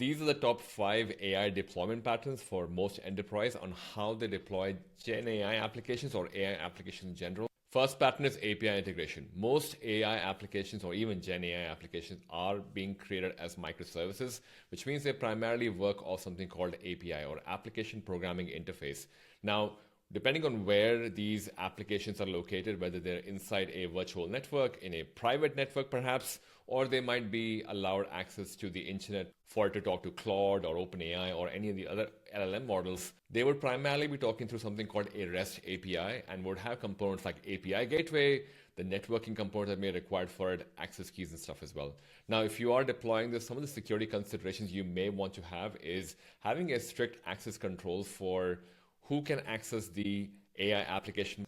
These are the top 5 AI deployment patterns for most enterprise on how they deploy Gen AI applications or AI applications in general. First pattern is API integration. Most AI applications or even Gen AI applications are being created as microservices, which means they primarily work off something called API or Application Programming Interface. Now, depending on where these applications are located, whether they're inside a virtual network, in a private network perhaps, or they might be allowed access to the internet for it to talk to Claude or OpenAI or any of the other LLM models, they would primarily be talking through something called a REST API and would have components like API gateway, the networking components that may be required for it, access keys and stuff as well. Now, if you are deploying this, some of the security considerations you may want to have is having a strict access control for who can access the AI application,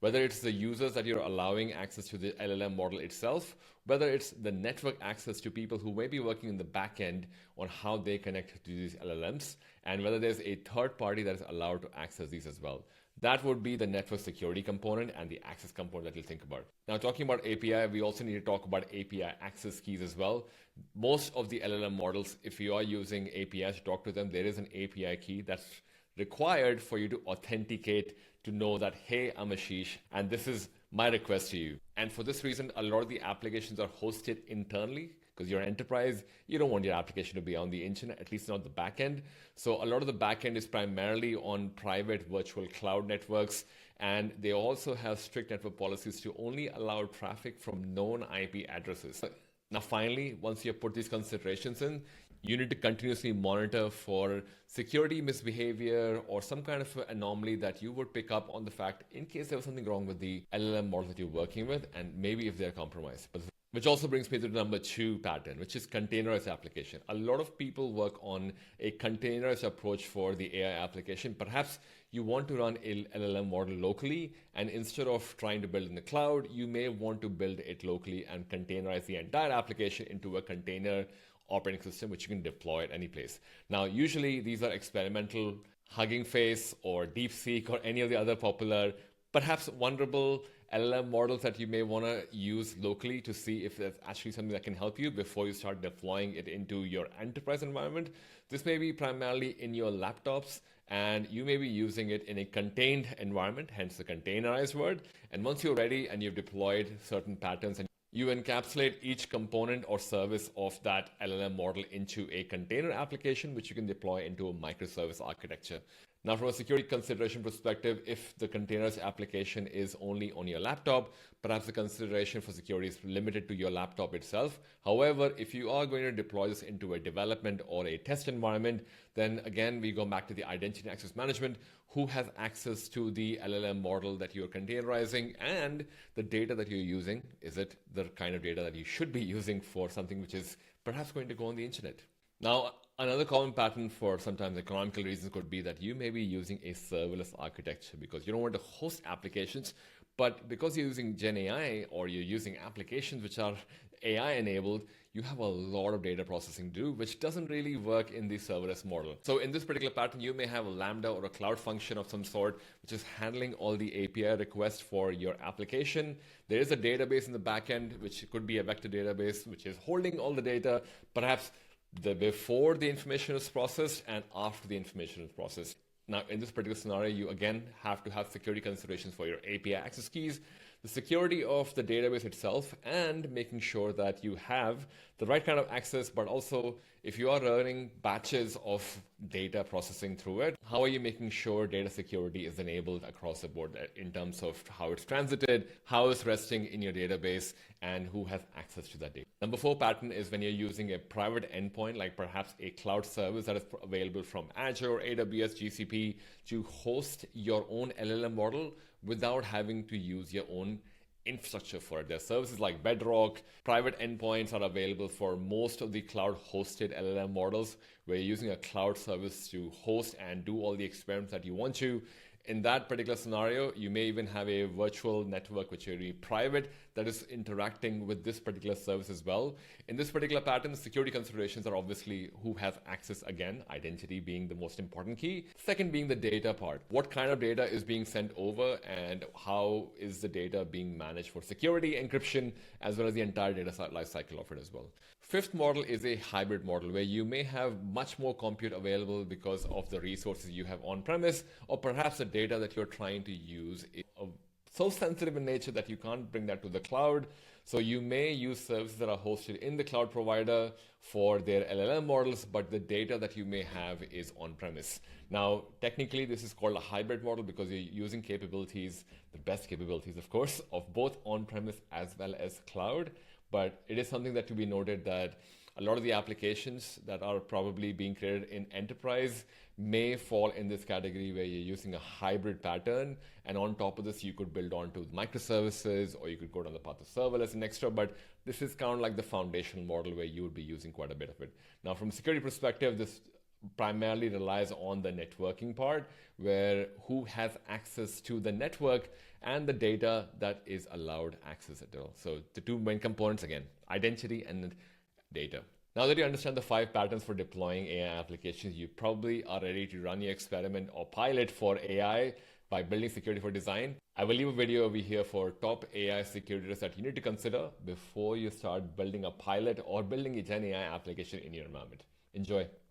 whether it's the users that you're allowing access to the LLM model itself, whether it's the network access to people who may be working in the back end on how they connect to these LLMs, and whether there's a third party that is allowed to access these as well. That would be the network security component and the access component that you'll think about. Now, talking about API, we also need to talk about API access keys as well. Most of the LLM models, if you are using APIs to talk to them, there is an API key that's required for you to authenticate to know that, hey, I'm Ashish, and this is my request to you. And for this reason, a lot of the applications are hosted internally because you're an enterprise. You don't want your application to be on the internet, at least not the back end. So a lot of the back end is primarily on private virtual cloud networks. And they also have strict network policies to only allow traffic from known IP addresses. Now, finally, once you have put these considerations in, you need to continuously monitor for security misbehavior or some kind of anomaly that you would pick up on the fact in case there was something wrong with the LLM model that you're working with, and maybe if they're compromised. Which also brings me to the number 2 pattern, which is containerized application. A lot of people work on a containerized approach for the AI application. Perhaps you want to run a LLM model locally, and instead of trying to build in the cloud, you may want to build it locally and containerize the entire application into a container operating system, which you can deploy at any place. Now, usually these are experimental Hugging Face or DeepSeek or any of the other popular, perhaps vulnerable LLM models that you may want to use locally to see if there's actually something that can help you before you start deploying it into your enterprise environment. This may be primarily in your laptops, and you may be using it in a contained environment, hence the containerized word. And once you're ready and you've deployed certain patterns and you encapsulate each component or service of that LLM model into a container application, which you can deploy into a microservice architecture. Now, from a security consideration perspective, if the containers application is only on your laptop, perhaps the consideration for security is limited to your laptop itself. However, if you are going to deploy this into a development or a test environment, then again, we go back to the identity and access management. Who has access to the LLM model that you're containerizing and the data that you're using? Is it the kind of data that you should be using for something which is perhaps going to go on the internet? Now, another common pattern for sometimes economical reasons could be that you may be using a serverless architecture because you don't want to host applications, but because you're using Gen AI or you're using applications which are AI enabled, you have a lot of data processing to do, which doesn't really work in the serverless model. So in this particular pattern, you may have a Lambda or a cloud function of some sort, which is handling all the API requests for your application. There is a database in the backend, which could be a vector database, which is holding all the data, perhaps before the information is processed and after the information is processed. Now, in this particular scenario, you again have to have security considerations for your API access keys, the security of the database itself, and making sure that you have the right kind of access, but also if you are running batches of data processing through it, how are you making sure data security is enabled across the board in terms of how it's transited, how it's resting in your database, and who has access to that data. Number 4 pattern is when you're using a private endpoint, like perhaps a cloud service that is available from Azure, AWS, GCP, to host your own LLM model without having to use your own infrastructure for it. There are services like Bedrock. Private endpoints are available for most of the cloud-hosted LLM models, where you're using a cloud service to host and do all the experiments that you want to. In that particular scenario, you may even have a virtual network which will be private that is interacting with this particular service as well. In this particular pattern, security considerations are obviously who has access again, identity being the most important key. Second being the data part. What kind of data is being sent over and how is the data being managed for security, encryption, as well as the entire data lifecycle of it as well. Fifth model is a hybrid model where you may have much more compute available because of the resources you have on premise, or perhaps the data that you're trying to use is so sensitive in nature that you can't bring that to the cloud. So you may use services that are hosted in the cloud provider for their LLM models, but the data that you may have is on premise. Now, technically, this is called a hybrid model because you're using capabilities, the best capabilities, of course, of both on-premise as well as cloud. But it is something that to be noted that a lot of the applications that are probably being created in enterprise may fall in this category where you're using a hybrid pattern. And on top of this, you could build onto microservices or you could go down the path of serverless and extra. But this is kind of like the foundational model where you would be using quite a bit of it. Now, from a security perspective, this primarily relies on the networking part, where who has access to the network and the data that is allowed access at all. So the two main components, again, identity and data. Now that you understand the 5 patterns for deploying AI applications, you probably are ready to run your experiment or pilot for AI by building security for design. I will leave a video over here for top AI security risks that you need to consider before you start building a pilot or building a Gen AI application in your environment. Enjoy.